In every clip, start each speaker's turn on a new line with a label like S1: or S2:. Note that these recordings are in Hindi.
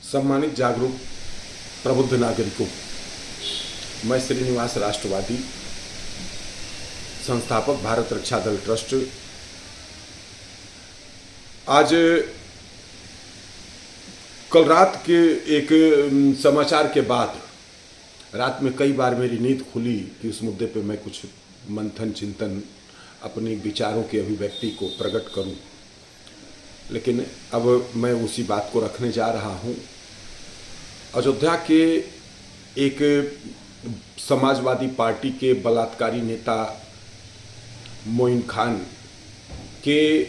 S1: सम्मानित जागरूक प्रबुद्ध नागरिकों, मैं श्रीनिवास राष्ट्रवादी संस्थापक भारत रक्षा दल ट्रस्ट आज कल रात के एक समाचार के बाद रात में कई बार मेरी नींद खुली कि उस मुद्दे पे मैं कुछ मंथन चिंतन अपने विचारों की अभिव्यक्ति को प्रकट करूं, लेकिन अब मैं उसी बात को रखने जा रहा हूं। अयोध्या के एक समाजवादी पार्टी के बलात्कारी नेता मोइन खान के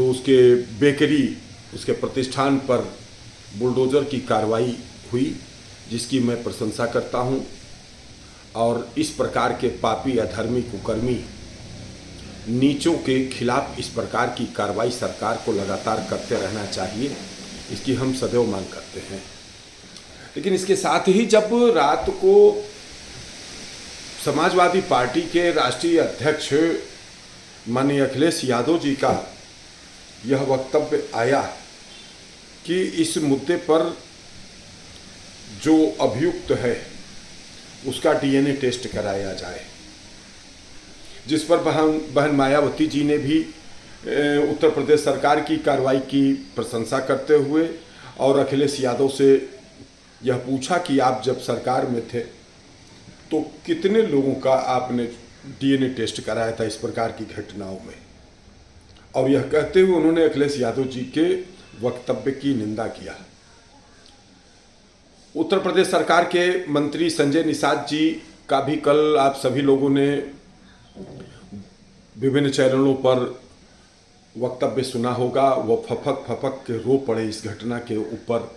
S1: उसके बेकरी उसके प्रतिष्ठान पर बुलडोजर की कार्रवाई हुई, जिसकी मैं प्रशंसा करता हूं। और इस प्रकार के पापी अधर्मी कुकर्मी नीचों के खिलाफ इस प्रकार की कार्रवाई सरकार को लगातार करते रहना चाहिए, इसकी हम सदैव मांग करते हैं। लेकिन इसके साथ ही जब रात को समाजवादी पार्टी के राष्ट्रीय अध्यक्ष माननीय अखिलेश यादव जी का यह वक्तव्य आया कि इस मुद्दे पर जो अभियुक्त है उसका डीएनए टेस्ट कराया जाए, जिस पर बहन मायावती जी ने भी उत्तर प्रदेश सरकार की कार्रवाई की प्रशंसा करते हुए और अखिलेश यादव से यह पूछा कि आप जब सरकार में थे तो कितने लोगों का आपने डीएनए टेस्ट कराया था इस प्रकार की घटनाओं में। और यह कहते हुए उन्होंने अखिलेश यादव जी के वक्तव्य की निंदा किया। उत्तर प्रदेश सरकार के मंत्री संजय निषाद जी का भी कल आप सभी लोगों ने विभिन्न चैनलों पर वक्तव्य सुना होगा। वह फपक के रो पड़े इस घटना के ऊपर,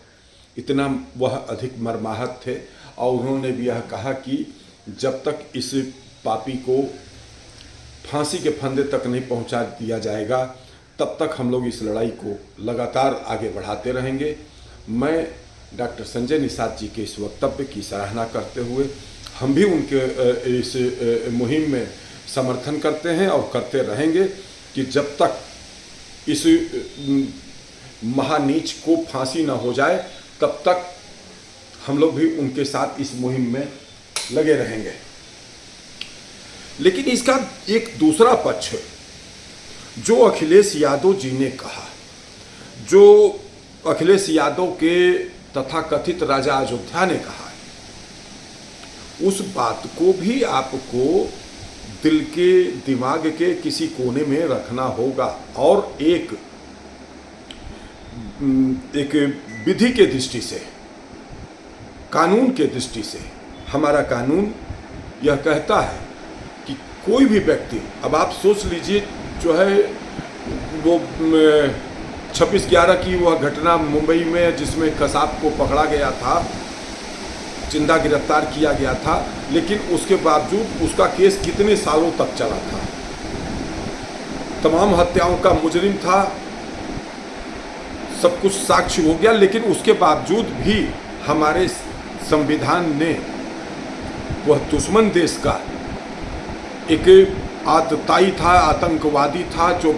S1: इतना वह अधिक मर्माहत थे। और उन्होंने भी यह कहा कि जब तक इस पापी को फांसी के फंदे तक नहीं पहुंचा दिया जाएगा तब तक हम लोग इस लड़ाई को लगातार आगे बढ़ाते रहेंगे। मैं डॉक्टर संजय निषाद जी के इस वक्तव्य की सराहना करते हुए हम भी उनके इस मुहिम में समर्थन करते हैं और करते रहेंगे कि जब तक इस महानीच को फांसी न हो जाए तब तक हम लोग भी उनके साथ इस मुहिम में लगे रहेंगे। लेकिन इसका एक दूसरा पक्ष जो अखिलेश यादव जी ने कहा, जो अखिलेश यादव के तथाकथित राजा अयोध्या ने कहा, उस बात को भी आपको दिल के दिमाग के किसी कोने में रखना होगा और एक विधि के दृष्टि से, कानून के दृष्टि से हमारा कानून यह कहता है कि कोई भी व्यक्ति, अब आप सोच लीजिए जो है वो 26/11 की वह घटना मुंबई में जिसमें कसाब को पकड़ा गया था, जिंदा गिरफ्तार किया गया था, लेकिन उसके बावजूद उसका केस कितने सालों तक चला था। तमाम हत्याओं का मुजरिम था, सब कुछ साक्ष्य हो गया, लेकिन उसके बावजूद भी हमारे संविधान ने वह दुश्मन देश का एक आतताई था, आतंकवादी था, जो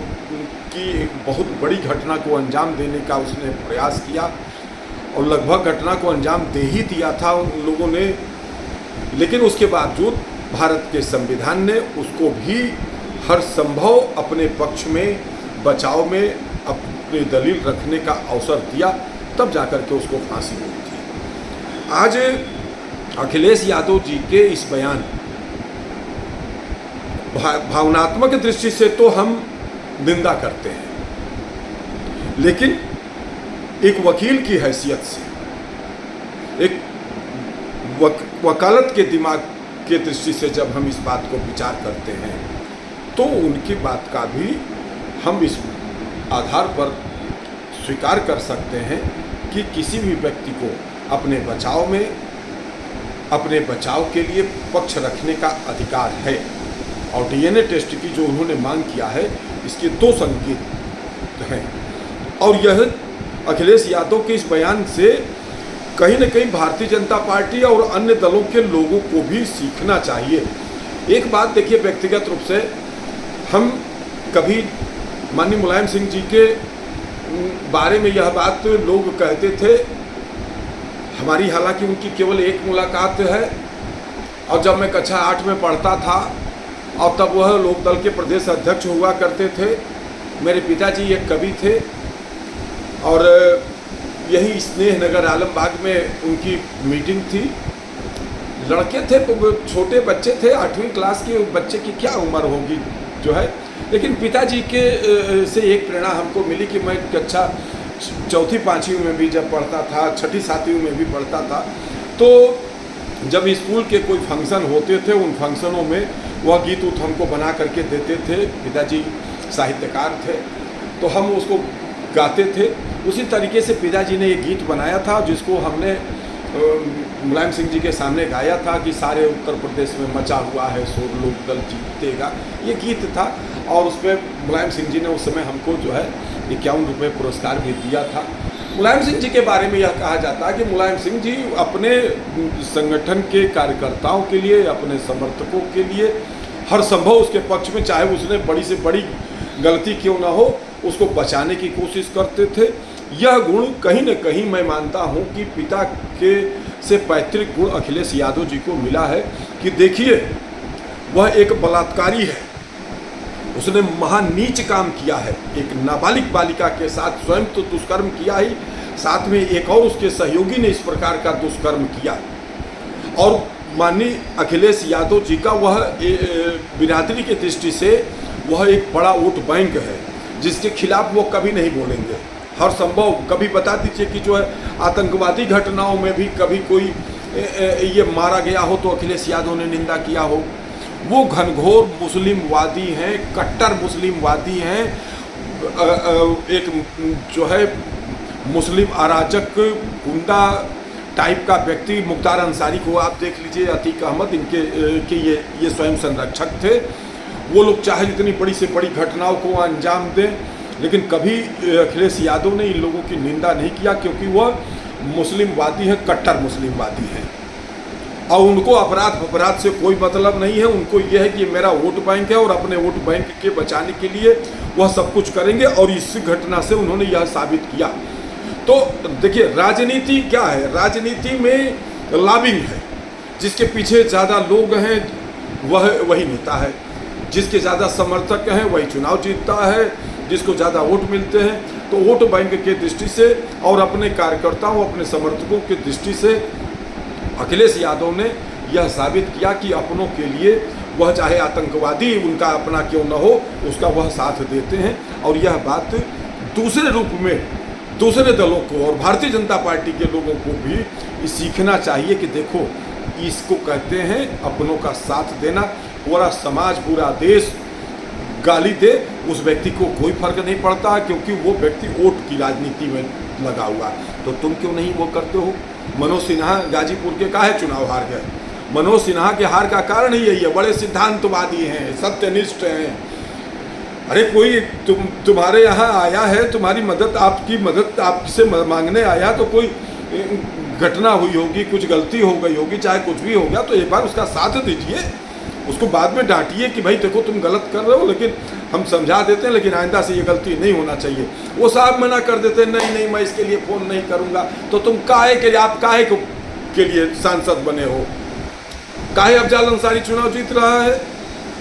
S1: की एक बहुत बड़ी घटना को अंजाम देने का उसने प्रयास किया और लगभग घटना को अंजाम दे ही दिया था उन लोगों ने। लेकिन उसके बावजूद भारत के संविधान ने उसको भी हर संभव अपने पक्ष में, बचाव में अपनी दलील रखने का अवसर दिया, तब जाकर के उसको फांसी हुई थी। आज अखिलेश यादव जी के इस बयान, भावनात्मक दृष्टि से तो हम निंदा करते हैं, लेकिन एक वकील की हैसियत से, एक वकालत के दिमाग के दृष्टि से जब हम इस बात को विचार करते हैं तो उनकी बात का भी हम इस आधार पर स्वीकार कर सकते हैं कि किसी भी व्यक्ति को अपने बचाव में, अपने बचाव के लिए पक्ष रखने का अधिकार है। और डीएनए टेस्ट की जो उन्होंने मांग किया है, इसके दो संकेत हैं। और यह अखिलेश यादव के इस बयान से कहीं न कहीं भारतीय जनता पार्टी और अन्य दलों के लोगों को भी सीखना चाहिए। एक बात देखिए, व्यक्तिगत रूप से हम कभी माननीय मुलायम सिंह जी के बारे में यह बात लोग कहते थे। हमारी हालांकि उनकी केवल एक मुलाकात है, और जब मैं कक्षा 8 में पढ़ता था और तब वह लोकदल के प्रदेश अध्यक्ष हुआ करते थे। मेरे पिताजी एक कवि थे और यही स्नेह नगर आलमबाग में उनकी मीटिंग थी। लड़के थे, छोटे बच्चे थे, 8वीं क्लास के बच्चे की क्या उम्र होगी जो है। लेकिन पिताजी के से एक प्रेरणा हमको मिली कि मैं कक्षा 4वीं 5वीं में भी जब पढ़ता था, 6ठी 7वीं में भी पढ़ता था, तो जब स्कूल के कोई फंक्शन होते थे, उन फंक्शनों में वह गीत उत हमको बना करके देते थे। पिताजी साहित्यकार थे तो हम उसको गाते थे। उसी तरीके से पिताजी ने एक गीत बनाया था जिसको हमने मुलायम सिंह जी के सामने गाया था कि सारे उत्तर प्रदेश में मचा हुआ है शोर, लोकदल जीतेगा, ये गीत था। और उसमें मुलायम सिंह जी ने उस समय हमको जो है 51 रुपये पुरस्कार भी दिया था। मुलायम सिंह जी के बारे में यह कहा जाता है कि मुलायम सिंह जी अपने संगठन के कार्यकर्ताओं के लिए, अपने समर्थकों के लिए हर संभव उसके पक्ष में, चाहे उसने बड़ी से बड़ी गलती क्यों ना हो, उसको बचाने की कोशिश करते थे। यह गुण कहीं न कहीं मैं मानता हूं कि पिता के से पैतृक गुण अखिलेश यादव जी को मिला है कि देखिए, वह एक बलात्कारी है, उसने महान नीच काम किया है। एक नाबालिग बालिका के साथ स्वयं तो दुष्कर्म किया ही, साथ में एक और उसके सहयोगी ने इस प्रकार का दुष्कर्म किया। और माननीय अखिलेश यादव जी का वह बिरादरी की दृष्टि से वह एक बड़ा वोट बैंक है जिसके खिलाफ वो कभी नहीं बोलेंगे। हर संभव कभी बता दीजिए कि जो है आतंकवादी घटनाओं में भी कभी कोई ये मारा गया हो तो अखिलेश यादव ने निंदा किया हो। वो घनघोर मुस्लिमवादी हैं, कट्टर मुस्लिमवादी हैं। एक जो है मुस्लिम अराजक गुंडा टाइप का व्यक्ति मुख्तार अंसारी को आप देख लीजिए, अतीक अहमद, इनके के ये स्वयं संरक्षक थे। वो लोग चाहे जितनी बड़ी से बड़ी घटनाओं को अंजाम दें, लेकिन कभी अखिलेश यादव ने इन लोगों की निंदा नहीं किया, क्योंकि वह मुस्लिमवादी हैं, कट्टर मुस्लिमवादी हैं। और उनको अपराध से कोई मतलब नहीं है। उनको यह है कि मेरा वोट बैंक है और अपने वोट बैंक के बचाने के लिए वह सब कुछ करेंगे, और इस घटना से उन्होंने यह साबित किया। तो देखिए, राजनीति क्या है? राजनीति में लॉबिंग है। जिसके पीछे ज़्यादा लोग हैं वही नेता है, जिसके ज़्यादा समर्थक हैं वही चुनाव जीतता है, जिसको ज़्यादा वोट मिलते हैं। तो वोट बैंक के दृष्टि से और अपने कार्यकर्ताओं, अपने समर्थकों की दृष्टि से अखिलेश यादव ने यह साबित किया कि अपनों के लिए वह चाहे आतंकवादी उनका अपना क्यों न हो, उसका वह साथ देते हैं। और यह बात दूसरे रूप में दूसरे दलों को और भारतीय जनता पार्टी के लोगों को भी सीखना चाहिए कि देखो, इसको कहते हैं अपनों का साथ देना। पूरा समाज, पूरा देश गाली दे, उस व्यक्ति को कोई फर्क नहीं पड़ता, क्योंकि वो व्यक्ति वोट की राजनीति में लगा हुआ। तो तुम क्यों नहीं वो करते हो? मनोज सिन्हा गाजीपुर के काहे चुनाव हार गए? मनोज सिन्हा के हार का कारण ही यही है, बड़े सिद्धांतवादी हैं, सत्यनिष्ठ हैं। अरे कोई तुम्हारे यहाँ आया है, तुम्हारी मदद, आपकी मदद आपसे मांगने आया, तो कोई घटना हुई होगी, कुछ गलती हो गई होगी, चाहे कुछ भी हो गया, तो एक बार उसका साथ दीजिए। उसको बाद में डांटिए कि भाई देखो तुम गलत कर रहे हो, लेकिन हम समझा देते हैं, लेकिन आइंदा से ये गलती नहीं होना चाहिए। वो साहब मना कर देते हैं, नहीं नहीं मैं इसके लिए फ़ोन नहीं करूँगा। तो तुम काहे के लिए, आप काहे के लिए सांसद बने हो? काहे अफजाल अंसारी चुनाव जीत रहा है?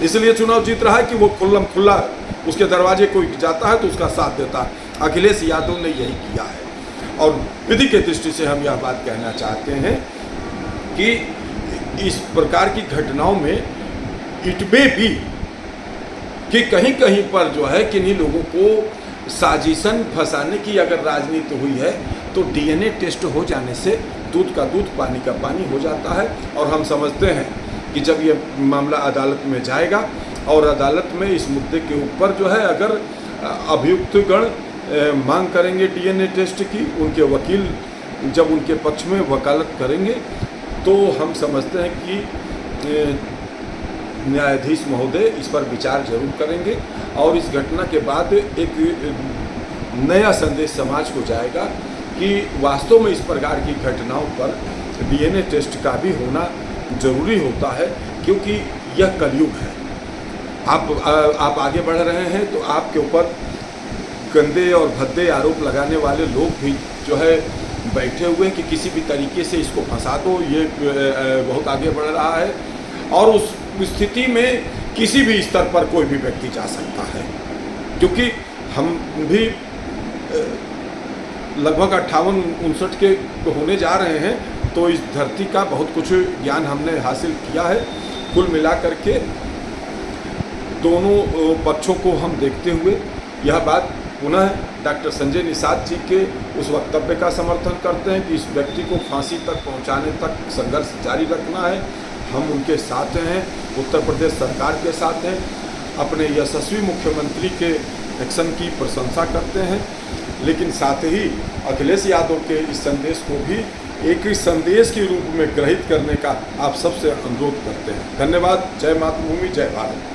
S1: इसलिए चुनाव जीत रहा है कि वो खुल्ला उसके दरवाजे कोई जाता है तो उसका साथ देता है। अखिलेश यादव ने यही किया है। और विधि के दृष्टि से हम यह बात कहना चाहते हैं कि इस प्रकार की घटनाओं में इटबे भी कि कहीं कहीं पर जो है किन्हीं लोगों को साजिशन फंसाने की अगर राजनीति हुई है, तो डीएनए टेस्ट हो जाने से दूध का दूध, पानी का पानी हो जाता है। और हम समझते हैं कि जब ये मामला अदालत में जाएगा और अदालत में इस मुद्दे के ऊपर जो है अगर अभियुक्त गण मांग करेंगे डीएनए टेस्ट की, उनके वकील जब उनके पक्ष में वकालत करेंगे, तो हम समझते हैं कि न्यायाधीश महोदय इस पर विचार जरूर करेंगे। और इस घटना के बाद एक नया संदेश समाज को जाएगा कि वास्तव में इस प्रकार की घटनाओं पर डीएनए टेस्ट का भी होना जरूरी होता है, क्योंकि यह कलयुग है। आप आगे बढ़ रहे हैं तो आपके ऊपर गंदे और भद्दे आरोप लगाने वाले लोग भी जो है बैठे हुए हैं कि किसी भी तरीके से इसको फंसा दो, ये बहुत आगे बढ़ रहा है। और उस स्थिति में किसी भी स्तर पर कोई भी व्यक्ति जा सकता है, क्योंकि हम भी लगभग 58-59 के होने जा रहे हैं, तो इस धरती का बहुत कुछ ज्ञान हमने हासिल किया है। कुल मिलाकर के दोनों पक्षों को हम देखते हुए यह बात पुनः डॉक्टर संजय निषाद जी के उस वक्तव्य का समर्थन करते हैं कि इस व्यक्ति को फांसी तक पहुंचाने तक संघर्ष जारी रखना है। हम उनके साथ हैं, उत्तर प्रदेश सरकार के साथ हैं, अपने यशस्वी मुख्यमंत्री के एक्शन की प्रशंसा करते हैं, लेकिन साथ ही अखिलेश यादव के इस संदेश को भी एक ही संदेश के रूप में ग्रहित करने का आप सबसे अनुरोध करते हैं। धन्यवाद। जय मातृभूमि, जय भारत।